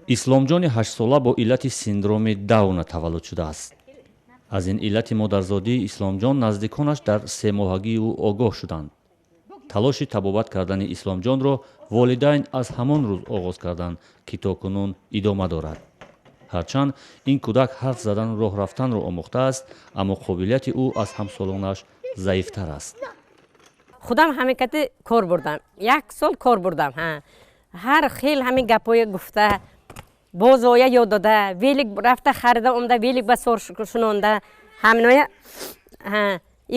исломҷони 8 сола бо иллати синдроми Дауна таваллуд шудааст. аз ин иллати модарзодии Исломҷон наздиконаш дар 3 моҳагии ӯ огоҳ шуданд. талоши табобат кардани Исломҷонро волидайн аз ҳамон рӯз оғоз карданд, ки то кунун идома дорад. ҳарчанд ин кӯдак ҳарф задану роҳ рафтанро омӯхтааст, аммо қобилияти ӯ аз ҳамсолонаш заифтар аст. худам ҳамикати кор бурдам, 1 сол кор бурдам. ҳар хел ҳамин гапоя гуфта, бозоя ёд дода, велик рафта харида омда, велик ба сор шунонда, ҳаминоя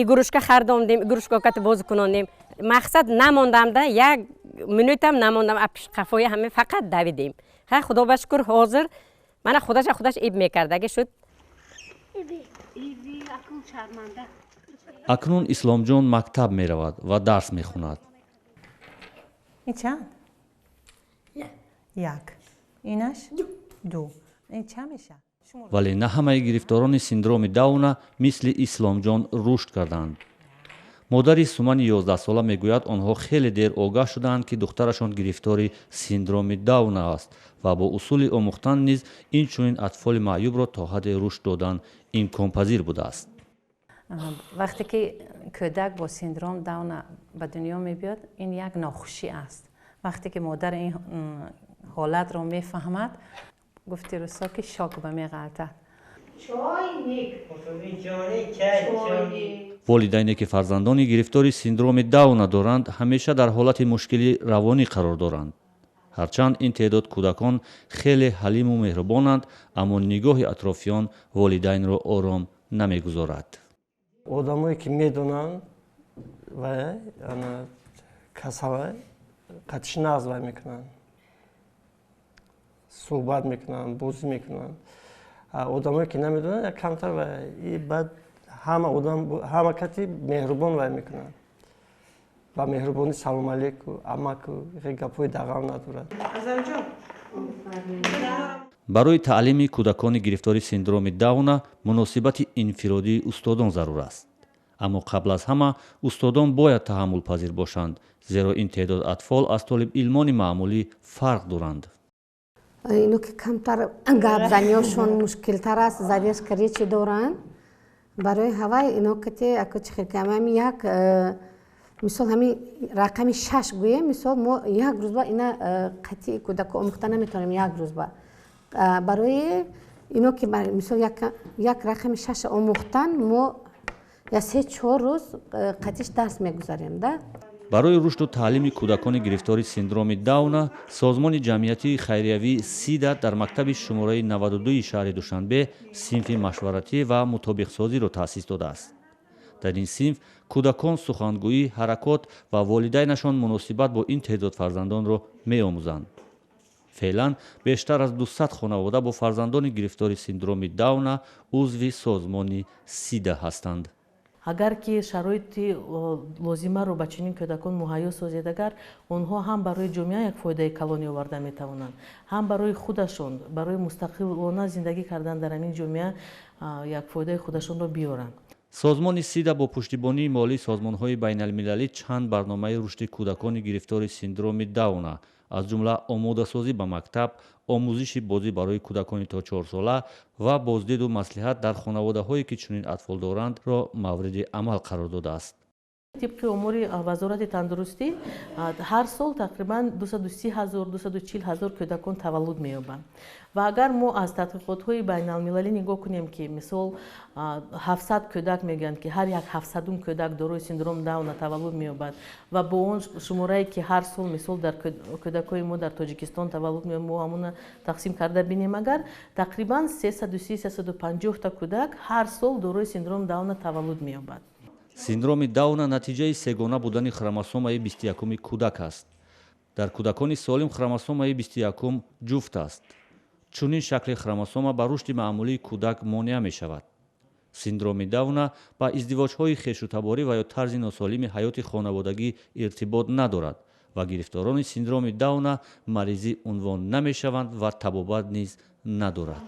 игрушка харида омдем, игрушка кати бози кунондем. мақсад намондамда, 1 минутам намондам, апиш қафоя ҳамин фақат давидем. худо ба шукр ҳозир мана худаш иб мекард. аге шуд акнун Исломҷон мактаб меравад ва дарс мехонад. ин чанд? 1. инаш 2. ин чанд мешавад? вале на ҳамаи гирифторони синдроми Дауна мисли Исломҷон рушд карданд. модари Сумани 11-сола мегӯяд онҳо хеле дер огаҳ шуданд, ки духтарашон гирифтори синдроми Дауна аст ва бо усули омӯхтан низ инчунин атфоли маъюбро то ҳадде рушд додан имконпазир будааст. вақте ки кӯдак бо синдром Дауна ба дунё мебиёд, ин як нохушӣ аст. вақте ки модар ин ҳолатро мефаҳмад, гуфти рӯсо ки шок ба меғалтад. волидайне ки фарзандони гирифтори синдроми Дауна доранд, ҳамеша дар ҳолати мушкили равонӣ қарор доранд. ҳарчанд ин теъдод кӯдакон хеле ҳалиму меҳрубонанд, аммо нигоҳи атрофиён волидайнро ором намегузорад. одамое ки медонанд ва касава қатиши нағз вай мекунанд, суҳбат мекунанд, бозӣ мекунанд. одамое ки намедонанд як камтар ва баъд ҳама кати меҳрубон вай мекунанд ва меҳрубонӣ салом алейку, амаку гапҳои дағал надорад. барои таълими кӯдакони гирифтори синдроми Дауна муносибати инфиродии устодон зарур аст. аммо қабл аз ҳама устодон бояд таҳаммулпазир бошанд, зеро ин теъдод атфол аз толибилмони маъмулӣ фарқ доранд. ино ки камтар гапзаниёшон мушкилтар аст, задешка речи доранд. барои ҳавай ино кати акочихиркамами як мисол ҳамин рақами 6 гӯем, мисол мо як рӯзба ина қатъи кӯдако омӯхта наметавонем як рӯзба. барои ино ки мисол як рақами 6 омӯхтан мо я 3-4 рӯз қатъиш дарс мегузарем да. барои рушду таълими кӯдакони гирифтори синдроми Дауна, созмони ҷамъиятии хайриявии СИДА дар мактаби шумораи 92 шаҳри Душанбе синфи машваратӣ ва мутобиқсозиро таъсис додааст. дар ин синф кӯдакон сухангӯӣ, ҳаракот ва волидайнашон муносибат бо ин теъдод фарзандонро меомӯзанд. феълан бештар аз 200 хонавода бо фарзандони гирифтори синдроми Дауна узви созмони СИДА ҳастанд. агар ки шароити лозимаро ба чунин кӯдакон муҳайё созед, агар онҳо ҳам барои ҷомеа як фоидаи калоне оварда метавонанд, ҳам барои худашон, барои мустақилона зиндагӣ кардан дар ҳамин ҷомеа як фоидаи худашонро биёранд. созмони СИДА бо пуштибонии молии созмонҳои байналмилалӣ чанд барномаи рушди кӯдакони гирифтори синдроми Дауна, аз ҷумла омодасозӣ ба мактаб, омӯзиши бозӣ барои кӯдакони то 4сола ва боздиду маслиҳат дар хонаводаҳое ки чунин атфол дорандро мавриди амал қарор додааст. طبق امور وزارت تندرستی هر سال تقریبا 230,000-240,000 کودکان تولد می‌یابند و اگر ما از تحقیقات‌های بین‌المللی نگاه کنیم که مثال 700 کودک میگن که هر یک 700 کودک دارای سندروم داون تولد می‌یابد و با اون شماره‌ای که هر سال مثال در کودکای ما در تاجیکستان تولد می‌یابند ما همون تقسیم کرده بینیم اگر تقریبا 330-350 تا کودک هر سال دارای سندروم داون تولد می‌یابد. синдроми Дауна натиҷаи сегона будани хромосомаи 21-уми кӯдак аст. дар кӯдакони солим хромосомаи 21 ҷуфт аст. чунин шакли хромосома ба рушди маъмулии кӯдак монеа мешавад. синдроми Дауна ба издивоҷҳои хешутаборӣ ва ё тарзи носолими ҳаёти хонаводагӣ иртибот надорад ва гирифторони синдроми Дауна маризӣ унвон намешаванд ва табобат низ надорад.